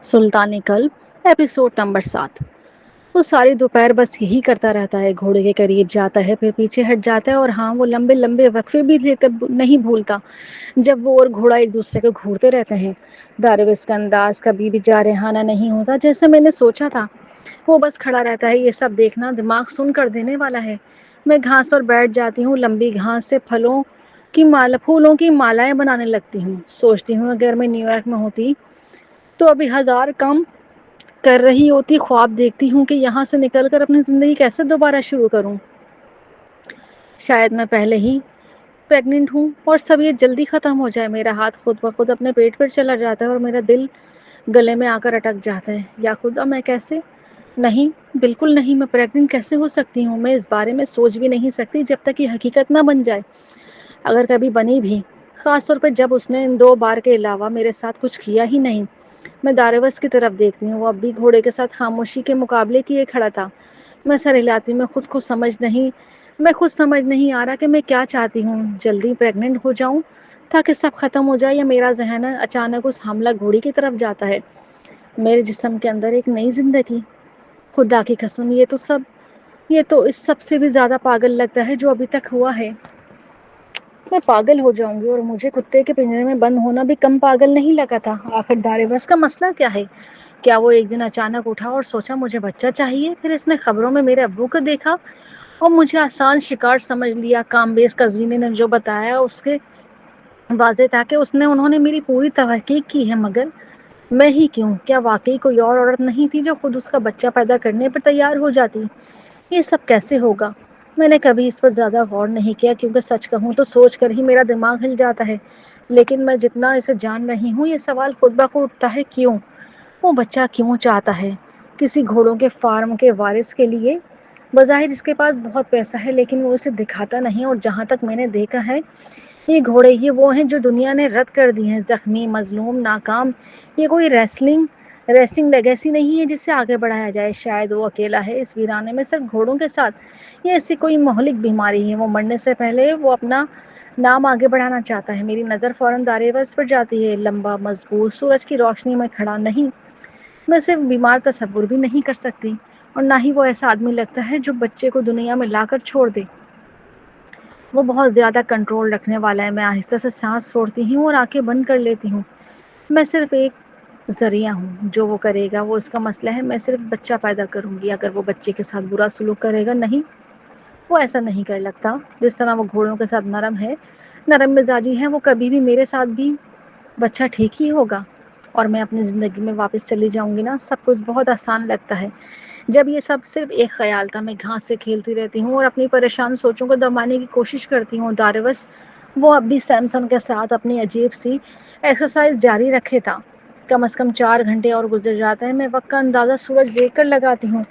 سلطان قلب episode number 7۔ وہ ساری دوپہر بس یہی کرتا رہتا ہے، گھوڑے کے قریب جاتا ہے، پھر پیچھے ہٹ جاتا ہے، اور ہاں وہ لمبے لمبے وقفے بھی لیتے نہیں بھولتا جب وہ اور گھوڑا ایک دوسرے کو گھورتے رہتے ہیں۔ دارویس کا انداز کبھی بھی جارحانہ نہیں ہوتا جیسے میں نے سوچا تھا۔ وہ بس کھڑا رہتا ہے، یہ سب دیکھنا دماغ سن کر دینے والا ہے۔ میں گھاس پر بیٹھ جاتی ہوں، لمبی گھاس سے پھولوں کی مالائیں بنانے لگتی ہوں۔ سوچتی ہوں اگر میں نیو یارک میں ہوتی تو ابھی ہزار کام کر رہی ہوتی۔ خواب دیکھتی ہوں کہ یہاں سے نکل کر اپنی زندگی کیسے دوبارہ شروع کروں۔ شاید میں پہلے ہی پریگننٹ ہوں اور سب یہ جلدی ختم ہو جائے۔ میرا ہاتھ خود بخود اپنے پیٹ پر چلا جاتا ہے اور میرا دل گلے میں آ کر اٹک جاتا ہے۔ یا خدا، میں کیسے؟ نہیں، بالکل نہیں، میں پریگننٹ کیسے ہو سکتی ہوں؟ میں اس بارے میں سوچ بھی نہیں سکتی جب تک یہ حقیقت نہ بن جائے۔ اگر کبھی بنی بھی، خاص طور پر جب اس نے ان 2 بار کے علاوہ میرے ساتھ کچھ کیا ہی نہیں۔ میں دارویس کی طرف دیکھتی ہوں، وہ اب بھی گھوڑے کے ساتھ خاموشی کے مقابلے کیے کھڑا تھا۔ میں سر ہلاتی، میں خود سمجھ نہیں آ رہا کہ میں کیا چاہتی ہوں۔ جلدی پریگننٹ ہو جاؤں تاکہ سب ختم ہو جائے، یا میرا ذہن اچانک اس حاملہ گھوڑی کی طرف جاتا ہے، میرے جسم کے اندر ایک نئی زندگی۔ خدا کی قسم، یہ تو اس سب سے بھی زیادہ پاگل لگتا ہے جو ابھی تک ہوا ہے۔ میں پاگل ہو جاؤں گی، اور مجھے کتے کے پنجرے میں بند ہونا بھی کم پاگل نہیں لگا تھا۔ آخر دارویس کا مسئلہ کیا ہے؟ کیا وہ ایک دن اچانک اٹھا اور سوچا مجھے بچہ چاہیے؟ پھر اس نے خبروں میں میرے ابو کو دیکھا اور مجھے آسان شکار سمجھ لیا۔ کامبیز قزوینی نے جو بتایا اس کے واضح تھا کہ انہوں نے میری پوری تحقیق کی ہے، مگر میں ہی کیوں؟ کیا واقعی کوئی اور عورت نہیں تھی جو خود اس کا بچہ پیدا کرنے پر تیار ہو جاتی؟ یہ سب کیسے ہوگا؟ میں نے کبھی اس پر زیادہ غور نہیں کیا، کیونکہ سچ کہوں تو سوچ کر ہی میرا دماغ ہل جاتا ہے۔ لیکن میں جتنا اسے جان رہی ہوں، یہ سوال خود بخود اٹھتا ہے، کیوں؟ وہ بچہ کیوں چاہتا ہے؟ کسی گھوڑوں کے فارم کے وارث کے لیے؟ بظاہر اس کے پاس بہت پیسہ ہے، لیکن وہ اسے دکھاتا نہیں، اور جہاں تک میں نے دیکھا ہے یہ گھوڑے ہی وہ ہیں جو دنیا نے رد کر دی ہیں، زخمی، مظلوم، ناکام۔ یہ کوئی ریسنگ لیگیسی نہیں ہے جسے آگے بڑھایا جائے۔ شاید وہ اکیلا ہے اس ویرانے میں صرف گھوڑوں کے ساتھ۔ یہ ایسی کوئی مہلک بیماری ہے۔ وہ مرنے سے پہلے وہ اپنا نام آگے بڑھانا چاہتا ہے۔ میری نظر فوراً دارویس پر جاتی ہے، لمبا، مضبوط، سورج کی روشنی میں کھڑا۔ نہیں، میں صرف بیمار تصور بھی نہیں کر سکتی، اور نہ ہی وہ ایسا آدمی لگتا ہے جو بچے کو دنیا میں لا کر چھوڑ دے۔ وہ بہت زیادہ کنٹرول رکھنے والا ہے۔ میں آہستہ سے سانس چھوڑتی ہوں اور آنکھیں بند کر لیتی ہوں۔ میں صرف ایک ذریعہ ہوں، جو وہ کرے گا وہ اس کا مسئلہ ہے۔ میں صرف بچہ پیدا کروں گی۔ اگر وہ بچے کے ساتھ برا سلوک کرے گا، نہیں، وہ ایسا نہیں کر لگتا۔ جس طرح وہ گھوڑوں کے ساتھ نرم مزاجی ہے، وہ کبھی بھی میرے ساتھ بھی بچہ ٹھیک ہی ہوگا، اور میں اپنی زندگی میں واپس چلی جاؤں گی نا۔ سب کچھ بہت آسان لگتا ہے جب یہ سب صرف ایک خیال تھا۔ میں گھاس سے کھیلتی رہتی ہوں اور اپنی پریشان سوچوں کو دبانے کی کوشش کرتی ہوں۔ دارویس، وہ اب بھی سیمسن کے ساتھ اپنی عجیب سی ایکسرسائز جاری رکھے تھا۔ کم از کم 4 گھنٹے اور گزر جاتے ہیں۔ میں وقت کا اندازہ سورج دیکھ کر لگاتی ہوں۔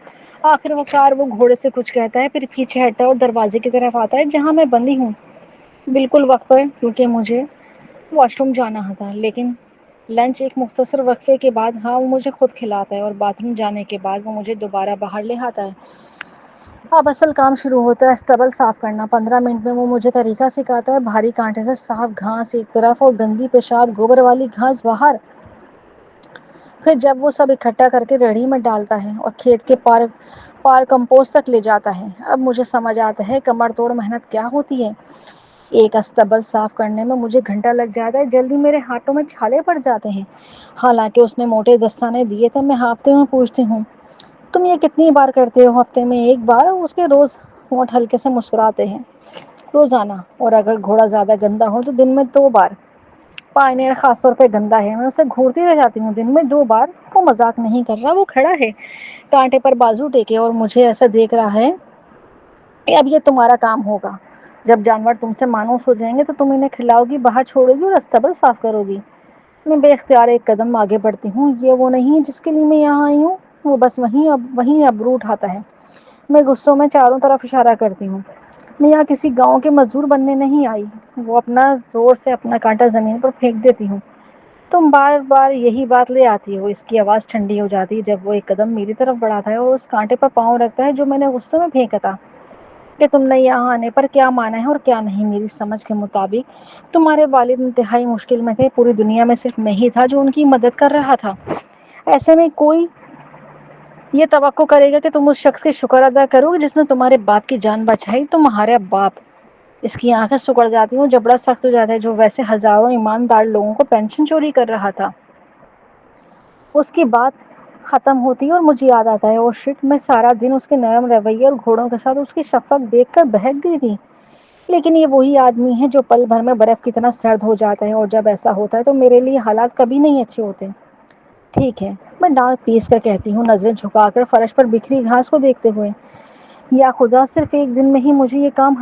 آخر وہ گھوڑے سے کچھ کہتا ہے، پھر پیچھے ہٹتا ہے اور دروازے کی طرف آتا ہے جہاں میں بندی ہوں، بالکل وقت پر، کیونکہ مجھے واش روم جانا تھا۔ لیکن لنچ ایک مختصر وقفے کے بعد، ہاں، وہ مجھے خود کھلاتا ہے، اور باتھ روم جانے کے بعد وہ مجھے دوبارہ باہر لے آتا ہے۔ اب اصل کام شروع ہوتا ہے، استبل صاف کرنا۔ 15 منٹ میں وہ مجھے طریقہ سکھاتا ہے۔ بھاری کانٹے سے صاف گھاس ایک طرف اور گندی پیشاب گوبر والی گھاس باہر۔ پھر جب وہ سب اکٹھا کر کے ریڑھی میں ڈالتا ہے اور کھیت کے پار کمپوسٹ تک لے جاتا ہے، اب مجھے سمجھ آتا ہے کمر توڑ محنت کیا ہوتی ہے۔ ایک استبل صاف کرنے میں مجھے گھنٹہ لگ جاتا ہے۔ جلدی میرے ہاتھوں میں چھالے پڑ جاتے ہیں، حالانکہ اس نے موٹے دستانے دیے تھے۔ میں ہفتے میں پوچھتی ہوں، تم یہ کتنی بار کرتے ہو؟ ہفتے میں 1 بار۔ اس کے ہونٹ ہلکے سے مسکراتے ہیں۔ روزانہ، اور اگر گھوڑا زیادہ گندا ہو تو دن میں 2 بار۔ پائنیئر خاص طور پہ گندا ہے، میں اسے گھورتی رہ جاتی ہوں۔ دن میں 2 بار؟ وہ مذاق نہیں کر رہا، وہ کھڑا ہے کانٹے پر بازو ٹیکے اور مجھے ایسا دیکھ رہا ہے کہ اب یہ تمہارا کام ہوگا۔ جب جانور تم سے مانوس ہو جائیں گے تو تم انہیں کھلاؤ گی، باہر چھوڑو گی اور استبل صاف کرو گی۔ میں بے اختیار ایک قدم آگے بڑھتی ہوں۔ یہ وہ نہیں ہے جس کے لیے میں یہاں آئی ہوں۔ وہ بس وہیں ابرو اٹھاتا ہے۔ میں غصوں میں چاروں طرف اشارہ کرتی ہوں۔ میں یہاں کسی گاؤں کے مزدور بننے نہیں آئی۔ وہ اپنا زور سے اپنا کانٹا زمین پر پھینک دیتی ہوں۔ تم بار بار یہی بات لے آتی ہو۔ اس کی آواز ٹھنڈی ہو جاتی ہے جب وہ ایک قدم میری طرف بڑھاتا ہے اور اس کانٹے پر پاؤں رکھتا ہے جو میں نے غصے میں پھینکا تھا، کہ تم نے یہاں آنے پر کیا مانا ہے اور کیا نہیں۔ میری سمجھ کے مطابق تمہارے والد انتہائی مشکل میں تھے، پوری دنیا میں صرف میں ہی تھا جو ان کی مدد کر رہا تھا۔ ایسے میں کوئی یہ توقع کرے گا کہ تم اس شخص کے شکر ادا کرو جس نے تمہارے باپ کی جان بچائی؟ تمہارے باپ، اس کی آنکھیں سکڑ جاتی ہوں، جبڑا سخت ہو جاتا ہے، جو ویسے ہزاروں ایماندار لوگوں کو پینشن چوری کر رہا تھا۔ اس کی بات ختم ہوتی ہے اور مجھے یاد آتا ہے، او شٹ، میں سارا دن اس کے نرم رویے اور گھوڑوں کے ساتھ اس کی شفقت دیکھ کر بہک گئی تھی۔ لیکن یہ وہی آدمی ہے جو پل بھر میں برف کی طرح سرد ہو جاتا ہے، اور جب ایسا ہوتا ہے تو میرے لیے حالات کبھی نہیں اچھے ہوتے۔ ٹھیک ہے، میں ڈانٹ پیس کر کہتی ہوں، نظریں جھکا کر فرش پر بکھری گھاس کو دیکھتے ہوئے، یا خدا، صرف ایک دن میں ہی مجھے یہ کام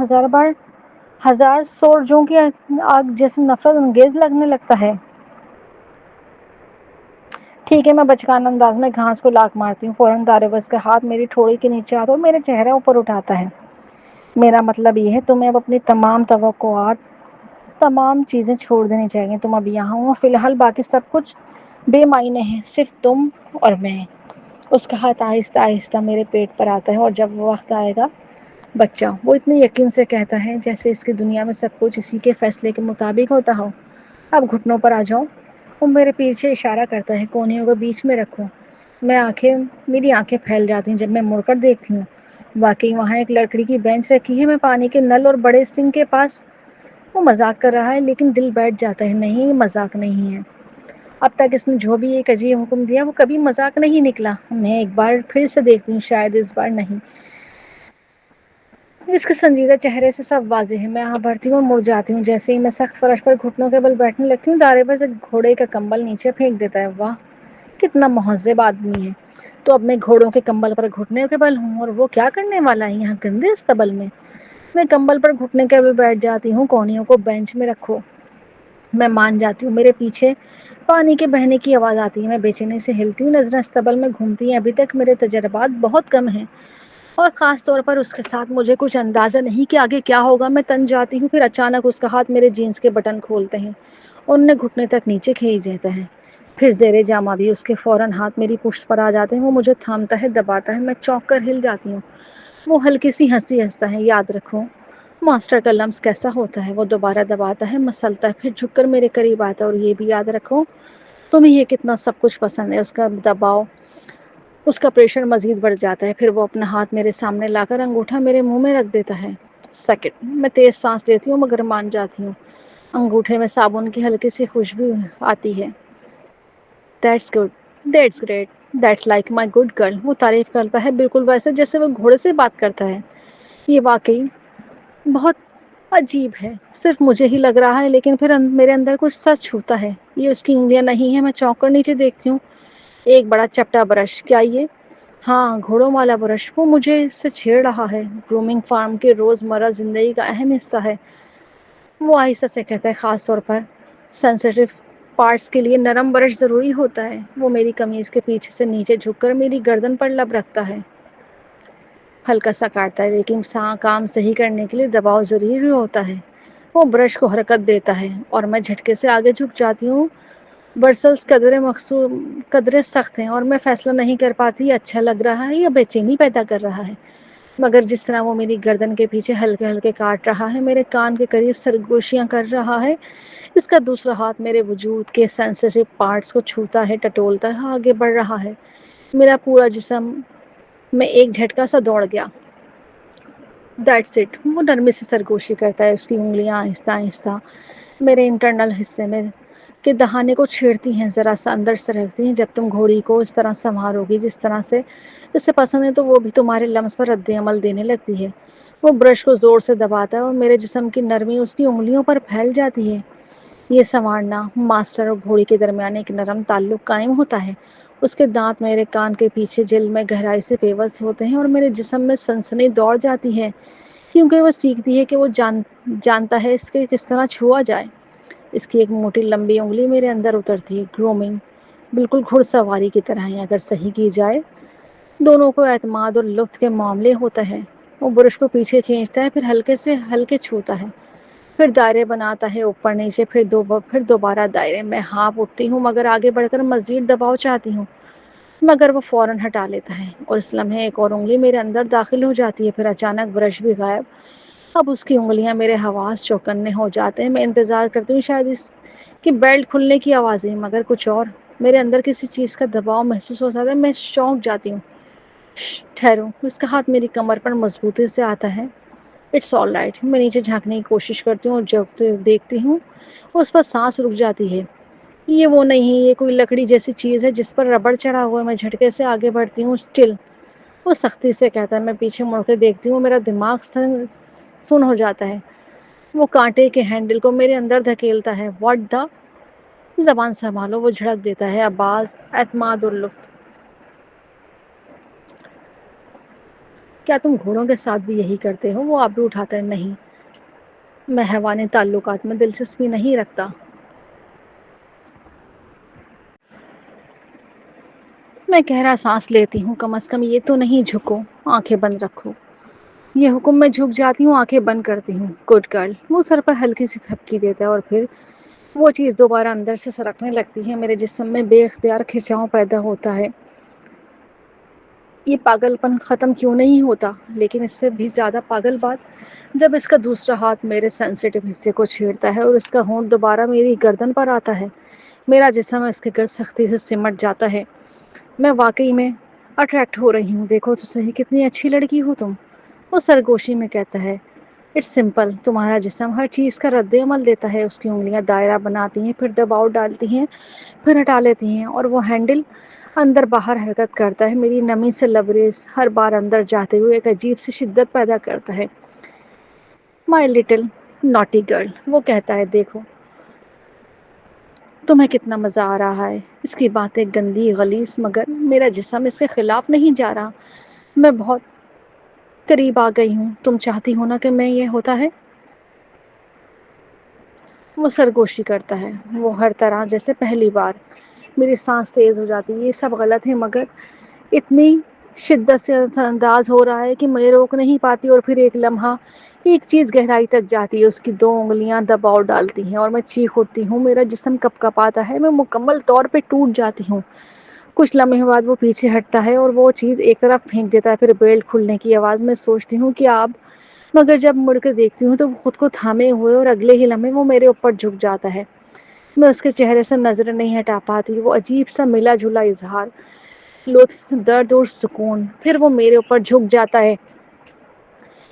ہزار سورجوں کی آگ جیسے نفرت انگیز لگنے لگتا ہے۔ ٹھیک ہے، میں بچکانہ انداز میں گھاس کو لاک مارتی ہوں، فوراً دارویز کا ہاتھ میری ٹھوڑی کے نیچے آتا ہے اور میرے چہرے اوپر اٹھاتا ہے۔ میرا مطلب یہ ہے تمہیں اب اپنی تمام توقعات، تمام چیزیں چھوڑ دینی چاہیے۔ تم اب یہاں ہو، فی الحال باقی سب کچھ بے معنی ہے، صرف تم اور میں۔ اس کا ہاتھ آہستہ آہستہ میرے پیٹ پر آتا ہے، اور جب وقت آئے گا بچہ، وہ اتنے یقین سے کہتا ہے جیسے اس کی دنیا میں سب کچھ اسی کے فیصلے کے مطابق ہوتا ہو۔ اب گھٹنوں پر آ جاؤ۔ وہ میرے پیچھے اشارہ کرتا ہے، کونیوں کو بیچ میں رکھو۔ میری آنکھیں پھیل جاتی ہیں جب میں مڑ کر دیکھتی ہوں۔ واقعی وہاں ایک لکڑی کی بینچ رکھی ہے، میں پانی کے نل اور بڑے سنک کے پاس۔ وہ مذاق کر رہا ہے، لیکن دل بیٹھ جاتا ہے، نہیں، یہ مذاق نہیں ہے۔ اب تک اس نے جو بھی ایک عجیب حکم دیا وہ کبھی مذاق نہیں نکلا۔ میں ایک بار پھر سے دیکھتی ہوں، شاید اس بار نہیں۔ اس کے سنجیدہ چہرے سے سب واضح ہے۔ میں بڑھتی ہوں اور مڑ جاتی ہوں۔ جیسے ہی میں سخت فرش پر گھٹنوں کے بل بیٹھنے لگتی ہوں، دارویز ایک گھوڑے کا کمبل نیچے پھینک دیتا ہے۔ واہ، کتنا مہذب آدمی ہے! تو اب میں گھوڑوں کے کمبل پر گھٹنے کے بل ہوں، اور وہ کیا کرنے والا ہے یہاں گندے استبل میں؟ میں کمبل پر گھٹنے کے بل بیٹھ جاتی ہوں، کونیوں کو بینچ میں رکھو۔ میں مان جاتی ہوں۔ میرے پیچھے پانی کے بہنے کی آواز آتی ہے۔ میں بے چینی سے ہلتی ہوں، نظریں استبل میں گھومتی ہیں۔ ابھی تک میرے تجربات بہت کم ہیں، اور خاص طور پر اس کے ساتھ مجھے کچھ اندازہ نہیں کہ آگے کیا ہوگا۔ میں تن جاتی ہوں، پھر اچانک اس کا ہاتھ میرے جینس کے بٹن کھولتے ہیں اور انہیں گھٹنے تک نیچے کھینچ دیتا ہے۔ پھر زیر جامہ بھی اس کے فوراً ہاتھ میری پشت پر آ جاتے ہیں۔ وہ مجھے تھامتا ہے، دباتا ہے۔ میں چونک کر ہل جاتی ہوں۔ وہ ہلکی سی ہنسی ہنستا ہے۔ یاد رکھو ماسٹر کا لمس کیسا ہوتا ہے۔ وہ دوبارہ دباتا ہے، مسلتا ہے، پھر جھک کر میرے قریب آتا ہے، اور یہ بھی یاد رکھو تمہیں یہ کتنا سب کچھ پسند ہے۔ اس کا دباؤ، اس کا پریشر مزید بڑھ جاتا ہے۔ پھر وہ اپنا ہاتھ میرے سامنے لا کر انگوٹھا میرے منہ میں رکھ دیتا ہے۔ سیکنڈ، میں تیز سانس لیتی ہوں مگر مان جاتی ہوں۔ انگوٹھے میں صابن کی ہلکی سی خوشبو آتی ہے۔ That's good, that's great, that's like my good girl. وہ تعریف کرتا ہے، بالکل ویسے جیسے وہ گھوڑے سے بات کرتا ہے۔ یہ واقعی بہت عجیب ہے، صرف مجھے ہی لگ رہا ہے، لیکن پھر میرے اندر کچھ سچ چھوتا ہے۔ یہ اس کی انگلیاں نہیں ہیں۔ میں چونک کر نیچے دیکھتی ہوں۔ ایک بڑا چپٹا برش، کیا یہ؟ ہاں، گھوڑوں والا برش۔ وہ مجھے اس سے چھیڑ رہا ہے۔ گرومنگ فارم کے روزمرہ زندگی کا اہم حصہ ہے، وہ آہستہ سے کہتا ہے، خاص طور پر سینسیٹیو پارٹس کے لیے نرم برش ضروری ہوتا ہے۔ وہ میری قمیض کے پیچھے سے نیچے جھک کر میری گردن پر لب رکھتا ہے، ہلکا سا کاٹتا ہے، لیکن کام صحیح کرنے کے لیے دباؤ ضروری ہوتا ہے۔ وہ برش کو حرکت دیتا ہے اور میں جھٹکے سے آگے جھک جاتی ہوں۔ برسلز قدرے سخت ہیں، اور میں فیصلہ نہیں کر پاتی یہ اچھا لگ رہا ہے یا بے چینی پیدا کر رہا ہے۔ مگر جس طرح وہ میری گردن کے پیچھے ہلکے ہلکے کاٹ رہا ہے، میرے کان کے قریب سرگوشیاں کر رہا ہے، اس کا دوسرا ہاتھ میرے وجود کے سینسیٹیو پارٹس کو چھوتا ہے، ٹٹولتا ہے، آگے بڑھ رہا ہے۔ میرا پورا جسم میں ایک جھٹکا سا دوڑ گیا۔ دیٹس اٹ، وہ نرمی سے سرگوشی کرتا ہے۔ اس کی انگلیاں آہستہ آہستہ میرے انٹرنل حصے میں کے دہانے کو چھیڑتی ہیں، ذرا سا اندر سرکتی ہیں۔ جب تم گھوڑی کو اس طرح سنوارو گی جس طرح سے اسے پسند ہے، تو وہ بھی تمہارے لمس پر رد عمل دینے لگتی ہے۔ وہ برش کو زور سے دباتا ہے اور میرے جسم کی نرمی اس کی انگلیوں پر پھیل جاتی ہے۔ یہ سنوارنا، ماسٹر اور گھوڑی کے درمیان ایک نرم تعلق قائم ہوتا ہے۔ اس کے دانت میرے کان کے پیچھے جلد میں گہرائی سے پیوست ہوتے ہیں، اور میرے جسم میں سنسنی دوڑ جاتی ہے، کیونکہ وہ سیکھتی ہے کہ وہ جانتا ہے اس کے کس طرح چھوا جائے۔ اس کی ایک موٹی لمبی انگلی میرے اندر اترتی ہے۔ گرومنگ بالکل گھڑ سواری کی طرح ہے، اگر صحیح کی جائے۔ دونوں کو اعتماد اور لطف کے معاملے ہوتا ہے۔ وہ برش کو پیچھے کھینچتا ہے، پھر ہلکے سے ہلکے چھوتا ہے، پھر دائرے بناتا ہے، اوپر نیچے، پھر دوبارہ دائرے۔ میں ہانپ اٹھتی ہوں مگر آگے بڑھ کر مزید دباؤ چاہتی ہوں، مگر وہ فوراً ہٹا لیتا ہے، اور اس لمحے ایک اور انگلی میرے اندر داخل ہو جاتی ہے۔ پھر اچانک برش بھی غائب۔ اب اس کی انگلیاں میرے حواس چوکنے ہو جاتے ہیں۔ میں انتظار کرتی ہوں، شاید اس کی بیلٹ کھلنے کی آوازیں، مگر کچھ اور میرے اندر کسی چیز کا دباؤ محسوس ہوتا ہے، میں چونک جاتی ہوں۔ ٹھہرو، اس کا ہاتھ میری کمر پر مضبوطی سے آتا ہے۔ It's all right. میں نیچے جھانکنے کی کوشش کرتی ہوں اور جب دیکھتی ہوں اس پر سانس رک جاتی ہے۔ یہ وہ نہیں، یہ کوئی لکڑی جیسی چیز ہے جس پر ربڑ چڑھا ہوا ہے۔ میں جھٹکے سے آگے بڑھتی ہوں۔ اسٹل، وہ سختی سے کہتا ہے۔ میں پیچھے مڑ کے دیکھتی ہوں، میرا دماغ سن ہو جاتا ہے۔ وہ کانٹے کے ہینڈل کو میرے اندر دھکیلتا ہے۔ What the? زبان سنبھالو، وہ جھڑک دیتا ہے۔ عباس، اعتماد الفت، کیا تم گھوڑوں کے ساتھ بھی یہی کرتے ہو؟ وہ آبرو اٹھاتا ہے۔ نہیں، میں حیوانی تعلقات میں دلچسپی نہیں رکھتا۔ میں گہرا سانس لیتی ہوں۔ کم از کم یہ تو نہیں جھکو، آنکھیں بند رکھو۔ یہ حکم میں جھک جاتی ہوں، آنکھیں بند کرتی ہوں۔ Good girl. وہ سر پر ہلکی سی تھپکی دیتا ہے اور پھر وہ چیز دوبارہ اندر سے سرکنے لگتی ہے۔ میرے جسم میں بے اختیار کھنچاؤ پیدا ہوتا ہے۔ یہ پاگل پن ختم کیوں نہیں ہوتا؟ لیکن اس سے بھی زیادہ پاگل بات جب اس کا دوسرا ہاتھ میرے سینسیٹیو حصے کو چھیڑتا ہے اور اس کا ہونٹ دوبارہ میری گردن پر آتا ہے۔ میرا جسم اس کے گرد سختی سے سمٹ جاتا ہے۔ میں واقعی میں اٹریکٹ ہو رہی ہوں۔ دیکھو تو صحیح، کتنی اچھی لڑکی ہو تم، وہ سرگوشی میں کہتا ہے۔ اٹس سمپل، تمہارا جسم ہر چیز کا رد عمل دیتا ہے۔ اس کی انگلیاں دائرہ بناتی ہیں، پھر دباؤ ڈالتی ہیں، پھر ہٹا لیتی ہیں، اور وہ ہینڈل اندر باہر حرکت کرتا ہے۔ میری نمی سے لبریز ہر بار اندر جاتے ہوئے ایک عجیب سی شدت پیدا کرتا ہے۔ مائی لٹل ناٹی گرل، وہ کہتا ہے۔ دیکھو تمہیں کتنا مزہ آ رہا ہے۔ اس کی باتیں گندی، غلیظ، مگر میرا جسم اس کے خلاف نہیں جا رہا۔ میں بہت قریب آ گئی ہوں۔ تم چاہتی ہو نا کہ میں یہ ہوتا ہے؟ وہ سرگوشی کرتا ہے، وہ ہر طرح جیسے پہلی بار۔ میری سانس تیز ہو جاتی ہے۔ یہ سب غلط ہے، مگر اتنی شدت سے انداز ہو رہا ہے کہ میں روک نہیں پاتی، اور پھر ایک لمحہ ایک چیز گہرائی تک جاتی ہے۔ اس کی دو انگلیاں دباؤ ڈالتی ہیں اور میں چیخ اٹھتی ہوں۔ میرا جسم کپ کپاتا ہے، میں مکمل طور پہ ٹوٹ جاتی ہوں۔ کچھ لمحے بعد وہ پیچھے ہٹتا ہے اور وہ چیز ایک طرف پھینک دیتا ہے، پھر بیلٹ کھلنے کی آواز میں سوچتی ہوں کہ اب، مگر جب مڑ کے دیکھتی ہوں تو وہ خود کو تھامے ہوئے اور اگلے ہی لمحے وہ میرے اوپر جھک جاتا ہے۔ میں اس کے چہرے سے نظر نہیں ہٹا پاتی۔ وہ عجیب سا ملا جلا اظہار، لطف، درد اور سکون۔ پھر وہ میرے اوپر جھک جاتا ہے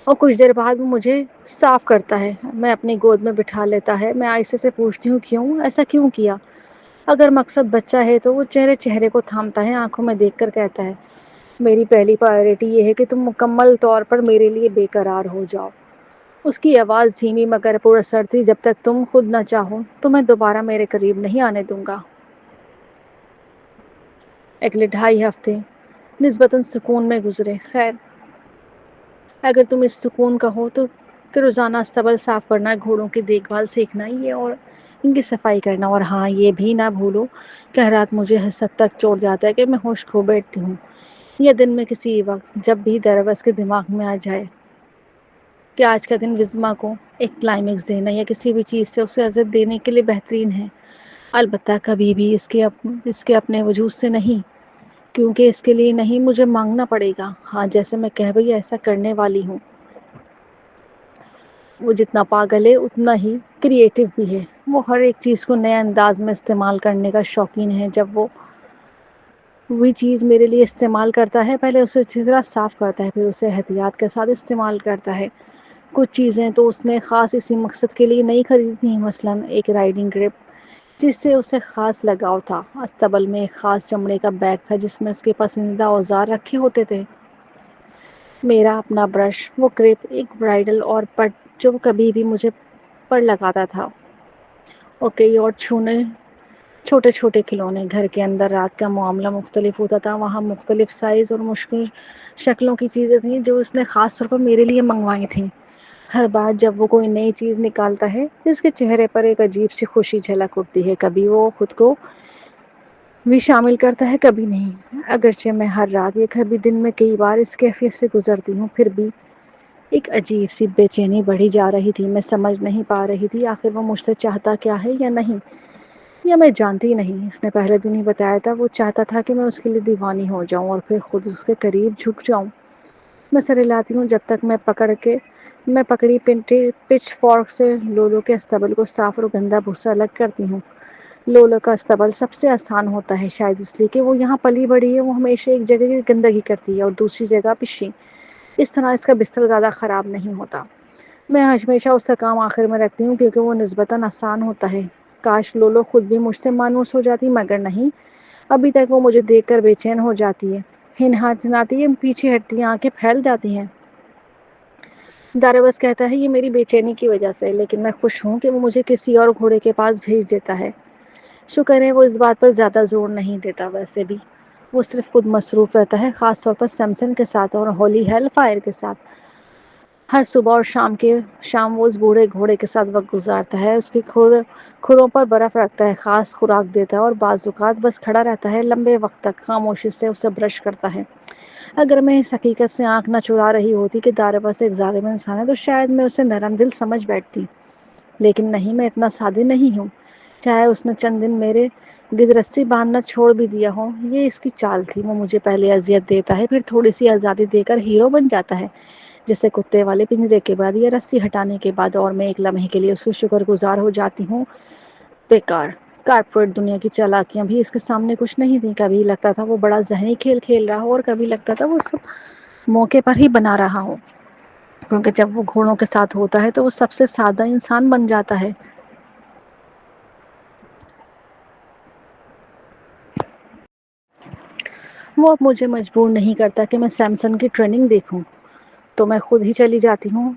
اور کچھ دیر بعد وہ مجھے صاف کرتا ہے، میں اپنی گود میں بٹھا لیتا ہے۔ میں آہستہ سے پوچھتی ہوں، کیوں ایسا کیوں کیا؟ اگر مقصد بچہ ہے تو وہ چہرے کو تھامتا ہے، آنکھوں میں دیکھ کر کہتا ہے، میری پہلی پرائیورٹی یہ ہے کہ تم مکمل طور پر میرے لیے بے قرار ہو جاؤ۔ اس کی آواز دھیمی مگر پر اثر تھی۔ جب تک تم خود نہ چاہو تو میں دوبارہ میرے قریب نہیں آنے دوں گا۔ اگلے 2.5 ہفتے نسبتاً سکون میں گزرے۔ خیر، اگر تم اس سکون کا ہو تو کہ روزانہ استبل صاف کرنا، گھوڑوں کی دیکھ بھال سیکھنا، یہ اور ان کی صفائی کرنا، اور ہاں یہ بھی نہ بھولو کہ رات مجھے حسد تک چوٹ جاتا ہے کہ میں ہوش کھو بیٹھتی ہوں، یا دن میں کسی وقت جب بھی دروس کے دماغ میں آ جائے کہ آج کا دن وزما کو ایک کلائمیکس دینا یا کسی بھی چیز سے اسے عزت دینے کے لیے بہترین ہے۔ البتہ کبھی بھی اس کے اپنے وجود سے نہیں، کیونکہ اس کے لیے نہیں مجھے مانگنا پڑے گا۔ ہاں، جیسے میں کہہ بھئی ایسا کرنے والی ہوں۔ وہ جتنا پاگل ہے اتنا ہی کریٹیو بھی ہے۔ وہ ہر ایک چیز کو نئے انداز میں استعمال کرنے کا شوقین ہے۔ جب وہ وہی چیز میرے لیے استعمال کرتا ہے، پہلے اسے اچھی طرح صاف کرتا ہے، پھر اسے احتیاط کے ساتھ استعمال کرتا ہے۔ کچھ چیزیں تو اس نے خاص اسی مقصد کے لیے نہیں خریدی تھیں، مثلاً ایک رائڈنگ گرپ جس سے اسے خاص لگاؤ تھا، استبل میں ایک خاص چمڑے کا بیگ تھا جس میں اس کے پسندیدہ اوزار رکھے ہوتے تھے، میرا اپنا برش، وہ کرپ، ایک برائڈل اور پٹ جو وہ کبھی بھی مجھے پر لگاتا تھا، اور کئی اور چھوٹے چھوٹے کھلونے۔ گھر کے اندر رات کا معاملہ مختلف ہوتا تھا، وہاں مختلف سائز اور مشکل شکلوں کی چیزیں تھیں جو اس نے خاص طور پر میرے لیے منگوائی تھیں۔ ہر بار جب وہ کوئی نئی چیز نکالتا ہے، اس کے چہرے پر ایک عجیب سی خوشی جھلک اٹھتی ہے۔ کبھی وہ خود کو بھی شامل کرتا ہے، کبھی نہیں۔ اگرچہ میں ہر رات یا کبھی دن میں کئی بار اس کیفیت سے گزرتی ہوں، پھر بھی ایک عجیب سی بے چینی بڑھی جا رہی تھی۔ میں سمجھ نہیں پا رہی تھی آخر وہ مجھ سے چاہتا کیا ہے یا نہیں، یا میں جانتی نہیں۔ اس نے پہلے دن ہی بتایا تھا، وہ چاہتا تھا کہ میں اس کے لیے دیوانی ہو جاؤں اور پھر خود اس کے قریب جھک جاؤں۔ میں سر ہلاتی ہوں جب تک میں پکڑی پچ فورک سے لولو کے استبل کو صاف اور گندا بھوسا الگ کرتی ہوں۔ لولو کا استبل سب سے آسان ہوتا ہے، شاید اس لیے کہ وہ یہاں پلی بڑی ہے۔ وہ ہمیشہ ایک جگہ کی گندگی کرتی ہے اور دوسری جگہ پشی، اس طرح اس کا بستر زیادہ خراب نہیں ہوتا۔ میں ہمیشہ اس کا کام آخر میں رکھتی ہوں کیونکہ وہ نسبتاً آسان ہوتا ہے۔ کاش لولو خود بھی مجھ سے مانوس ہو جاتی، مگر نہیں، ابھی تک وہ مجھے دیکھ کر بے چین ہو جاتی ہے، ہنہاتی ہے، پیچھے ہٹتی ہے، آنکھیں پھیل جاتی ہیں۔ داروس کہتا ہے یہ میری بے چینی کی وجہ سے، لیکن میں خوش ہوں کہ وہ مجھے کسی اور گھوڑے کے پاس بھیج دیتا ہے۔ شکر ہے وہ اس بات پر زیادہ زور نہیں دیتا، ویسے بھی وہ صرف خود مصروف رہتا ہے، خاص طور پر سیمسن کے ساتھ اور ہولی ہیل فائر کے ساتھ۔ ہر صبح اور شام وہ اس بوڑھے گھوڑے کے ساتھ وقت گزارتا ہے، اس کی کھروں پر برف رکھتا ہے، خاص خوراک دیتا ہے اور بعض اوقات بس کھڑا رہتا ہے لمبے وقت تک، خاموشی سے اسے برش کرتا ہے۔ اگر میں اس حقیقت سے آنکھ نہ چرا رہی ہوتی کہ داروس ایک ظالم انسان ہے تو شاید میں اسے نرم دل سمجھ بیٹھتی، لیکن نہیں، میں اتنا سادی نہیں ہوں۔ چاہے اس نے چند دن میرے گرد رسی باندھنا چھوڑ بھی دیا ہو، یہ اس کی چال تھی۔ وہ مجھے پہلے اذیت دیتا ہے، پھر تھوڑی سی آزادی دے کر ہیرو بن جاتا ہے، جیسے کتے والے پنجرے کے بعد یا رسی ہٹانے کے بعد، اور میں ایک لمحے کے لیے اس کی شکر گزار ہو جاتی ہوں۔ بیکار کارپوریٹ دنیا کی چالاکیاں بھی اس کے سامنے کچھ نہیں تھیں۔ کبھی لگتا تھا وہ بڑا ذہنی کھیل کھیل رہا ہو اور کبھی لگتا تھا وہ سب موقع پر ہی بنا رہا ہو، کیونکہ جب وہ گھوڑوں کے ساتھ ہوتا ہے تو وہ سب سے سادہ انسان بن جاتا ہے۔ وہ اب مجھے مجبور نہیں کرتا کہ میں سیمسن کی ٹریننگ دیکھوں، تو میں خود ہی چلی جاتی ہوں۔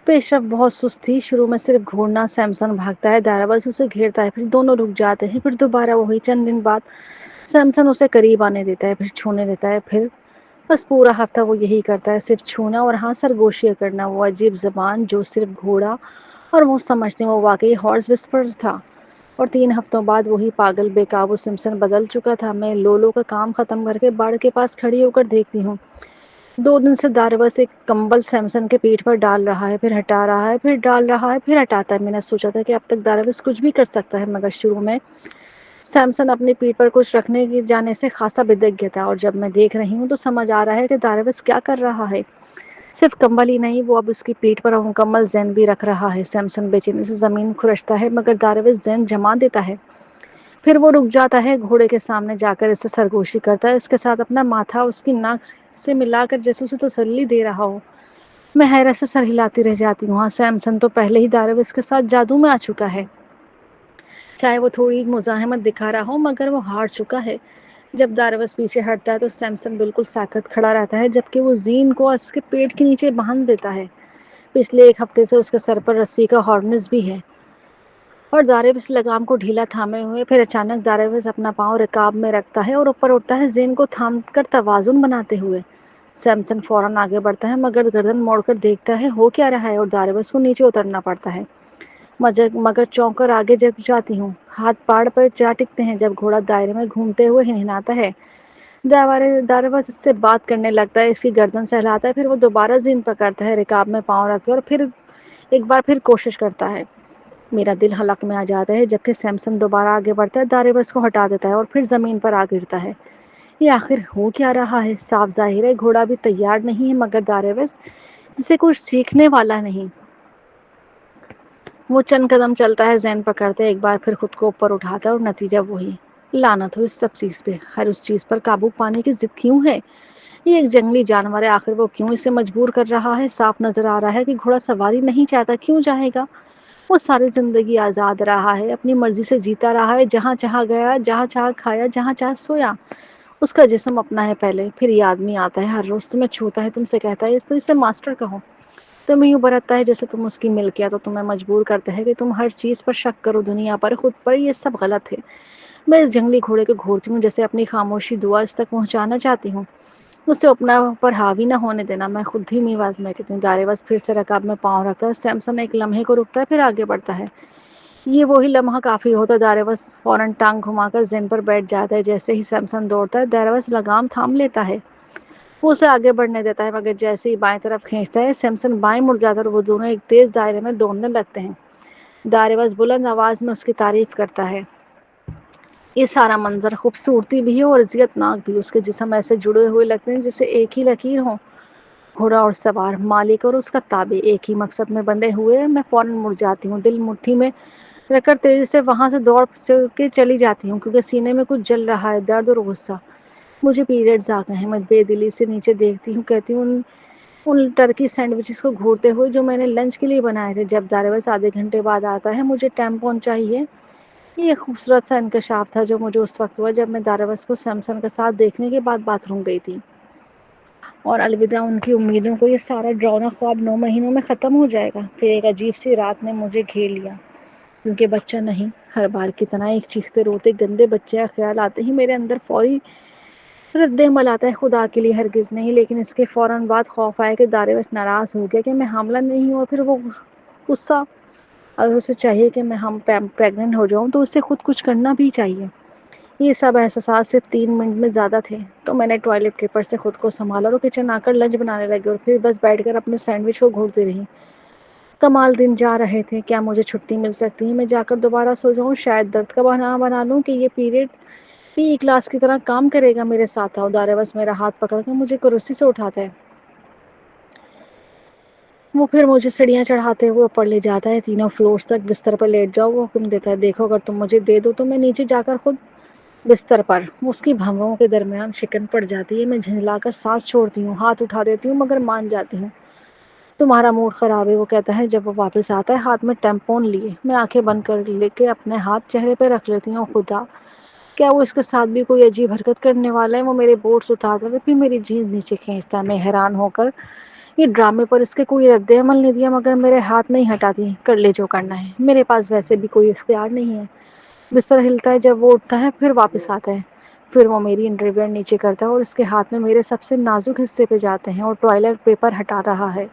پیش رفت بہت سست تھی، شروع میں صرف گھورنا، سیمسن بھاگتا ہے، داروس اسے گھیرتا ہے، پھر دونوں رک جاتے ہیں، پھر دوبارہ وہی۔ چند دن بعد سیمسن اسے قریب آنے دیتا ہے، پھر چھونے دیتا ہے، پھر بس پورا ہفتہ وہ یہی کرتا ہے، صرف چھونا اور ہاں سرگوشیاں کرنا، وہ عجیب زبان جو صرف گھوڑا اور وہ سمجھتے ہیں وہ واقعی ہارس وسپر تھا۔ اور 3 ہفتوں بعد وہی پاگل بے قابو سمسن بدل چکا تھا۔ میں لولو کا کام ختم کر کے باڑ کے پاس کھڑی ہو کر دیکھتی ہوں۔ 2 دن سے داروس ایک کمبل سیمسن کے پیٹھ پر ڈال رہا ہے، پھر ہٹا رہا ہے، پھر ڈال رہا ہے، پھر ہٹاتا ہے۔ میں نے سوچا تھا کہ اب تک داروس کچھ بھی کر سکتا ہے، مگر شروع میں سیمسن اپنی پیٹھ پر کچھ رکھنے کی جانے سے خاصا بدک گیا تھا، اور جب میں دیکھ رہی ہوں تو سمجھ آ رہا ہے کہ داروس کیا کر رہا ہے۔ صرف کمبل ہی نہیں، وہ اب اس کی پیٹھ پر مکمل زین بھی رکھ رہا ہے۔ سیمسن بے چینی سے زمین کھرچتا ہے، مگر داروس زین جما دیتا ہے۔ پھر وہ رک جاتا ہے، گھوڑے کے سامنے جا کر اسے سرگوشی کرتا ہے، اس کے ساتھ اپنا ماتھا اس کی ناک سے ملا کر جیسے اسے تسلی دے رہا ہو۔ میں حیرت سے سر ہلاتی رہ جاتی ہوں۔ ہاں، سیمسن تو پہلے ہی داروس کے ساتھ جادو میں آ چکا ہے، چاہے وہ تھوڑی مزاحمت دکھا رہا ہو، مگر وہ ہار چکا ہے۔ جب داروس پیچھے ہٹتا ہے تو سیمسن بالکل ساکت کھڑا رہتا ہے، جبکہ وہ زین کو اس کے پیٹ کے نیچے باندھ دیتا ہے۔ پچھلے 1 ہفتے سے اس کے سر پر رسی کا ہارنس بھی ہے، اور داروس لگام کو ڈھیلا تھامے ہوئے۔ پھر اچانک داروس اپنا پاؤں رکاب میں رکھتا ہے اور اوپر اٹھتا ہے، زین کو تھام کر توازن بناتے ہوئے۔ سیمسن فوراً آگے بڑھتا ہے، مگر گردن موڑ کر دیکھتا ہے ہو کیا رہا ہے، اور داروس کو نیچے اترنا پڑتا ہے۔ مگر چونک کر آگے جاتی ہوں۔ ہاتھ پاڑ پر جا ٹکتے ہیں جب گھوڑا دائرے میں گھومتے ہوئے ہنہناتا ہے۔ داروس اس سے بات کرنے لگتا ہے، اس کی گردن سہلاتا ہے، پھر وہ دوبارہ زین پکڑتا ہے، رکاب میں پاؤں رکھتا ہے اور پھر ایک بار پھر کوشش کرتا ہے۔ میرا دل حلق میں آ جاتا ہے، جبکہ سیمسن دوبارہ آگے بڑھتا ہے، داروس کو ہٹا دیتا ہے اور پھر زمین پر آ گرتا ہے۔ یہ آخر ہو کیا رہا ہے؟ صاف ظاہر ہے گھوڑا بھی تیار نہیں ہے، مگر داروس جسے کچھ سیکھنے والا نہیں۔ وہ چند قدم چلتا ہے، زین پکڑتا ہے، ایک بار پھر خود کو اوپر اٹھاتا ہے، اور نتیجہ وہی۔ لعنت ہو اس سب چیز پہ، ہر اس چیز پر قابو پانے کی ضد کیوں ہے؟ یہ ایک جنگلی جانور ہے، آخر وہ کیوں اسے مجبور کر رہا ہے؟ صاف نظر آ رہا ہے کہ گھوڑا سواری نہیں چاہتا، کیوں جائے گا؟ وہ ساری زندگی آزاد رہا ہے، اپنی مرضی سے جیتا رہا ہے، جہاں چاہا گیا، جہاں چاہا کھایا، جہاں چاہا سویا۔ اس کا جسم اپنا ہے پہلے، پھر یہ آدمی آتا ہے، ہر روز تمہیں چھوتا ہے، تم سے کہتا ہے، اس طرح سے ماسٹر کہو، تمہیں یوں برتتا ہے جیسے تم اس کی ملکیت، تو تمہیں مجبور کرتا ہے کہ تم ہر چیز پر شک کرو، دنیا پر، خود پر۔ یہ سب غلط ہے۔ میں اس جنگلی گھوڑے کو گھورتی ہوں، جیسے اپنی خاموشی دعا اس تک پہنچانا چاہتی ہوں، اسے اپنا پر حاوی نہ ہونے دینا۔ میں خود دھیمی آواز میں کہتی ہوں۔ داروس پھر سے رکاب میں پاؤں رکھتا ہے، سیمسن ایک لمحے کو رکتا ہے، پھر آگے بڑھتا ہے۔ یہ وہی لمحہ کافی ہوتا ہے، داروس فوراً ٹانگ گھما کر زین پر بیٹھ جاتا ہے۔ جیسے ہی سیمسن دوڑتا ہے، داروس لگام تھام لیتا ہے، وہ اسے آگے بڑھنے دیتا ہے، مگر جیسے ہی بائیں طرف کھینچتا ہے، سیمسن بائیں مڑ جاتا ہے اور وہ دونوں ایک تیز دائرے میں دوڑنے لگتے ہیں۔ داروس بلند آواز میں اس کی تعریف کرتا ہے۔ یہ سارا منظر خوبصورتی بھی ہے اور اذیت ناک بھی۔ اس کے جسم ایسے جڑے ہوئے لگتے ہیں جیسے ایک ہی لکیر ہو، گھوڑا اور سوار، مالک اور اس کا تابع ایک ہی مقصد میں بندھے ہوئے ہیں۔ میں فوراً مڑ جاتی ہوں، دل مٹھی میں رکھ کر تیزی سے وہاں سے دوڑ کے چلی جاتی ہوں کیونکہ سینے میں کچھ جل رہا ہے، درد اور غصہ۔ مجھے پیریڈز آ گئے ہیں۔ میں بے دلی سے نیچے دیکھتی ہوں، کہتی ہوں ان ٹرکی سینڈوچز کو گھورتے ہوئے جو میں نے لنچ کے لیے بنائے تھے، جب دارویز آدھے گھنٹے بعد آتا ہے مجھے ٹیمپون چاہیے۔ یہ ایک خوبصورت سا انکشاف تھا جو مجھے اس وقت ہوا جب میں دارویز کو سیمسن کے ساتھ دیکھنے کے بعد باتھ روم گئی تھی، اور الوداع ان کی امیدوں کو۔ یہ سارا ڈراؤنا خواب 9 مہینوں میں ختم ہو جائے گا۔ پھر ایک عجیب سی رات نے مجھے گھیر لیا، کیونکہ بچہ نہیں۔ ہر بار کی طرح ایک چیختے روتے گندے بچے کا خیال آتے ہی میرے اندر فوری رد عمل آتا ہے، خدا کے لیے ہرگز نہیں۔ لیکن اس کے فوراً بعد خوف آیا کہ دارویز ناراض ہو گیا کہ میں حاملہ نہیں ہوں، اور پھر وہ غصہ۔ اگر اسے چاہیے کہ میں پریگننٹ ہو جاؤں تو اسے خود کچھ کرنا بھی چاہیے۔ یہ سب احساسات صرف 3 منٹ میں زیادہ تھے، تو میں نے ٹوائلٹ پیپر سے خود کو سنبھالا اور کچن آ کر لنچ بنانے لگی، اور پھر بس بیٹھ کر اپنے سینڈوچ کو گھورتی رہی۔ کمال دن جا رہے تھے۔ کیا مجھے چھٹی مل سکتی ہے؟ میں جا کر دوبارہ سو جاؤں، شاید درد کا بہانہ بنا لوں کہ یہ پیریڈ پی ای کلاس کی طرح کام کرے گا۔ میرے ساتھ آؤ۔ دارویز میرا ہاتھ پکڑ کر مجھے کرسی سے اٹھاتا ہے، وہ پھر مجھے سیڑھیاں چڑھاتے ہوئے اوپر لے جاتا ہے۔ 3 فلورز تک بستر پر لیٹ جاؤ، وہ حکم دیتا ہے۔ دیکھو اگر تم مجھے دے دو تو میں نیچے جا کر خود بستر پر۔ اس کی بھنوؤں کے درمیان شکن پڑ جاتی ہے۔ میں جھنجلا کر سانس چھوڑتی ہوں، ہاتھ اٹھا دیتی ہوں، مگر مان جاتی ہوں۔ تمہارا موڈ خراب ہے، وہ کہتا ہے جب وہ واپس آتا ہے ہاتھ میں ٹیمپون لیے۔ میں آنکھیں بند کر لے کے اپنے ہاتھ چہرے پہ رکھ لیتی ہوں۔ خدا، کیا وہ اس کے ساتھ بھی کوئی عجیب حرکت کرنے والا ہے؟ وہ میرے بوٹس اتارتا ہے، پھر میری جینز نیچے کھینچتا ہے۔ میں حیران ہو کر یہ ڈرامے پر اس کے کوئی رد عمل نہیں دیا، مگر میرے ہاتھ نہیں ہٹاتی۔ کر لے جو کرنا ہے، میرے پاس ویسے بھی کوئی اختیار نہیں ہے۔ بستر ہلتا ہے جب وہ اٹھتا ہے، پھر واپس آتا ہے۔ پھر وہ میری انڈرویئر نیچے کرتا ہے اور اس کے ہاتھ میں میرے سب سے نازک حصے پہ جاتے ہیں اور ٹوائلٹ پیپر ہٹا رہا ہے۔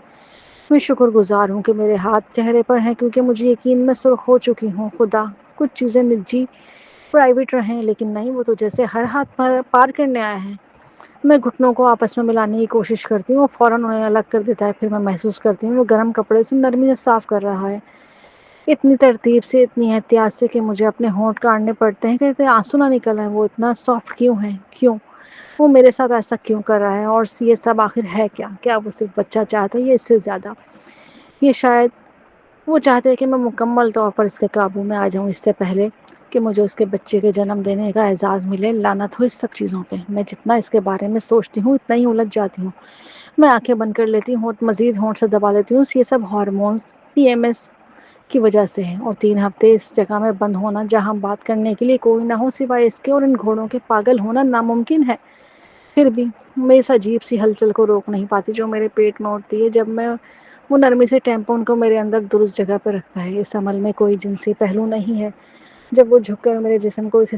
میں شکر گزار ہوں کہ میرے ہاتھ چہرے پر ہیں، کیونکہ مجھے یقین میں سرخ ہو چکی ہوں۔ خدا، کچھ چیزیں نجی پرائیویٹ رہیں، لیکن نہیں، وہ تو جیسے ہر ہاتھ پار کرنے آیا ہے۔ میں گھٹنوں کو آپس میں ملانے کی کوشش کرتی ہوں، وہ فوراً انہیں الگ کر دیتا ہے۔ پھر میں محسوس کرتی ہوں وہ گرم کپڑے سے نرمی سے صاف کر رہا ہے، اتنی ترتیب سے، اتنی احتیاط سے کہ مجھے اپنے ہونٹ کاٹنے پڑتے ہیں کہ آنسو نہ نکل آئے۔ وہ اتنا سافٹ کیوں ہے؟ کیوں وہ میرے ساتھ ایسا کیوں کر رہا ہے؟ اور یہ سب آخر ہے کیا؟ کیا وہ صرف بچہ چاہتا ہے یا اس سے زیادہ؟ یہ شاید وہ چاہتے ہیں کہ میں مکمل طور پر اس کے قابو میں آ جاؤں اس سے پہلے کہ مجھے اس کے بچے کے جنم دینے کا اعزاز ملے۔ لعنت ہو اس سب چیزوں پہ۔ میں جتنا اس کے بارے میں سوچتی ہوں اتنا ہی الجھ جاتی ہوں۔ میں آنکھیں بند کر لیتی ہوں، مزید ہونٹ سے دبا لیتی ہوں۔ یہ سب ہارمونز، پی ایم ایس کی وجہ سے ہے، اور 3 ہفتے اس جگہ میں بند ہونا جہاں بات کرنے کے لیے کوئی نہ ہو سوائے اس کے اور ان گھوڑوں کے پاگل ہونا ناممکن ہے۔ پھر بھی میں اس عجیب سی ہلچل کو روک نہیں پاتی جو میرے پیٹ میں اٹھتی ہے جب میں وہ نرمی سے ٹیمپون کو میرے اندر درست جگہ پہ رکھتا ہے۔ اس عمل میں کوئی جنسی پہلو نہیں ہے۔ جب وہ جھک کر میرے جسم کو اس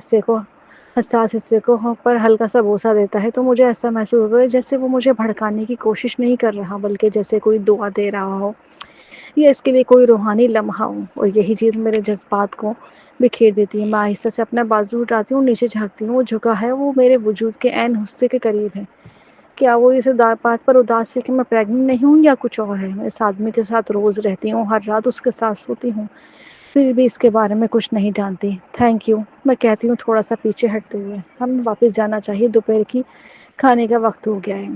حساس حصے کو پر ہلکا سا بوسہ دیتا ہے تو مجھے ایسا محسوس ہوتا ہے جیسے وہ مجھے بھڑکانے کی کوشش نہیں کر رہا، بلکہ جیسے کوئی دعا دے رہا ہو یا اس کے لیے کوئی روحانی لمحہ ہو، اور یہی چیز میرے جذبات کو بکھیر دیتی ہے۔ میں آہستہ سے اپنا بازو اٹھاتی ہوں، نیچے جھانکتی ہوں۔ وہ جھکا ہے، وہ میرے وجود کے عین حصے کے قریب ہے۔ کیا وہ اس بات پر اداس ہے کہ میں پریگننٹ نہیں ہوں یا کچھ اور ہے؟ میں اس آدمی کے ساتھ روز رہتی ہوں، ہر رات اس کے ساتھ سوتی ہوں، پھر بھی اس کے بارے میں کچھ نہیں جانتی۔ تھینک یو، میں کہتی ہوں تھوڑا سا پیچھے ہٹتے ہوئے۔ ہمیں واپس جانا چاہیے، دوپہر کی کھانے کا وقت ہو گیا ہے۔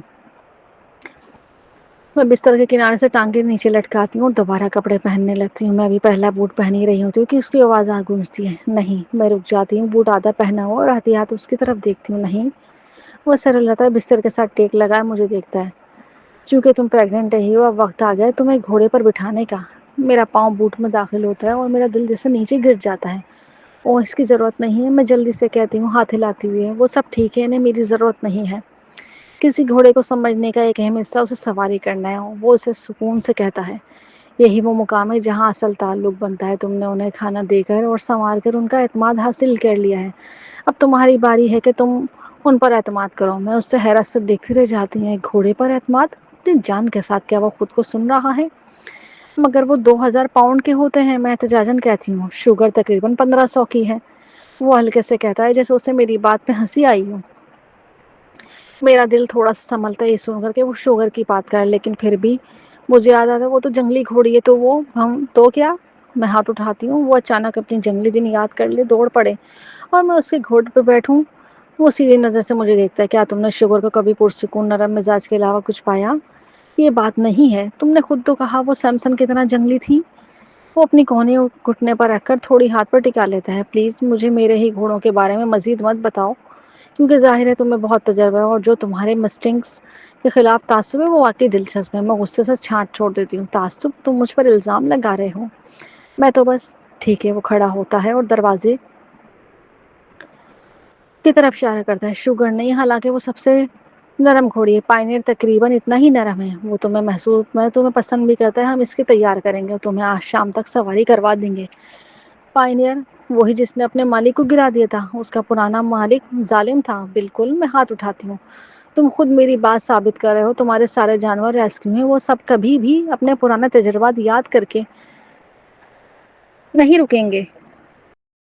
میں بستر کے کنارے سے ٹانگیں نیچے لٹکاتی ہوں اور دوبارہ کپڑے پہننے لگتی ہوں۔ میں ابھی پہلا بوٹ پہن ہی رہی ہوتی ہوں کہ اس کی آواز آ گونجتی ہے۔ نہیں، میں رک جاتی ہوں، بوٹ آدھا پہنا ہوا اور احتیاط اس کی طرف دیکھتی ہوں۔ نہیں، وہ سر ہلاتا ہے، بستر کے ساتھ ٹیک لگائے مجھے دیکھتا ہے۔ چونکہ تم پریگننٹ ہی ہو، اب وقت آ گیا ہے تمہیں گھوڑے پر بٹھانے کا۔ میرا پاؤں بوٹ میں داخل ہوتا ہے اور میرا دل جیسے نیچے گر جاتا ہے۔ اوہ، اس کی ضرورت نہیں ہے، میں جلدی سے کہتی ہوں ہاتھ ہلاتی ہوئی۔ وہ سب ٹھیک ہے، انہیں میری ضرورت نہیں ہے۔ کسی گھوڑے کو سمجھنے کا ایک اہم حصہ اسے سواری کرنا ہے، وہ اسے سکون سے کہتا ہے۔ یہی وہ مقام ہے جہاں اصل تعلق بنتا ہے۔ تم نے انہیں کھانا دے کر اور سنوار کر ان کا اعتماد حاصل کر لیا ہے، اب تمہاری باری ہے کہ تم ان پر اعتماد کرو۔ میں اس سے حیرت سے دیکھتی رہ جاتی ہوں۔ ایک گھوڑے پر اعتماد؟ اپنی جان کے ساتھ؟ کیا وہ خود کو سن رہا ہے؟ مگر وہ 2000 پاؤنڈ کے ہوتے ہیں، میں احتجاجاً کہتی ہوں۔ شوگر تقریباً 1500 کی ہے، وہ ہلکے سے کہتا ہے جیسے اسے میری بات پہ ہنسی آئی ہو۔ میرا دل تھوڑا سا سنبھلتا ہے یہ سن کر کہ وہ شوگر کی بات کر، لیکن پھر بھی مجھے یاد آتا ہے وہ تو جنگلی گھوڑی ہے، تو وہ ہم تو کیا؟ میں ہاتھ اٹھاتی ہوں۔ وہ اچانک اپنی جنگلی دن یاد کر لے، دوڑ پڑے اور میں اس کے گھوڑے پہ بیٹھوں۔ وہ سیدھی نظر سے مجھے دیکھتا ہے۔ کیا تم نے شوگر کو کبھی پرسکون نرم مزاج کے علاوہ کچھ پایا؟ یہ بات نہیں ہے، تم نے خود تو کہا وہ سیمسن کی طرح جنگلی تھی۔ وہ اپنی کوہنی گھٹنے پر رکھ کر تھوڑی ہاتھ پر ٹکا لیتا ہے. پلیز مجھے میرے ہی گھوڑوں کے بارے میں مزید مت بتاؤ، کیونکہ ظاہر ہے تمہیں بہت تجربہ ہے اور جو تمہارے مسٹنگس کے خلاف تعصب ہے وہ واقعی دلچسپ ہے. میں غصے سے چھانٹ چھوڑ دیتی ہوں. تعصب؟ تم مجھ پر الزام لگا رہے ہو؟ میں تو بس... ٹھیک ہے. وہ کھڑا ہوتا ہے اور دروازے کی طرف اشارہ کرتا ہے. شوگر نہیں، حالانکہ وہ سب سے نرم گھوڑی ہے. پائنیر تقریباً اتنا ہی نرم ہے. وہ تمہیں پسند بھی کرتا ہے. ہم اس کی تیار کریں گے، تمہیں آج شام تک سواری کروا دیں گے. پائنیر؟ وہی جس نے اپنے مالک کو گرا دیا تھا؟ اس کا پرانا مالک ظالم تھا. بالکل. میں ہاتھ اٹھاتی ہوں. تم خود میری بات ثابت کر رہے ہو. تمہارے سارے جانور ریسکیو ہیں. وہ سب کبھی بھی اپنے پرانے تجربات یاد کر کے نہیں رکیں گے.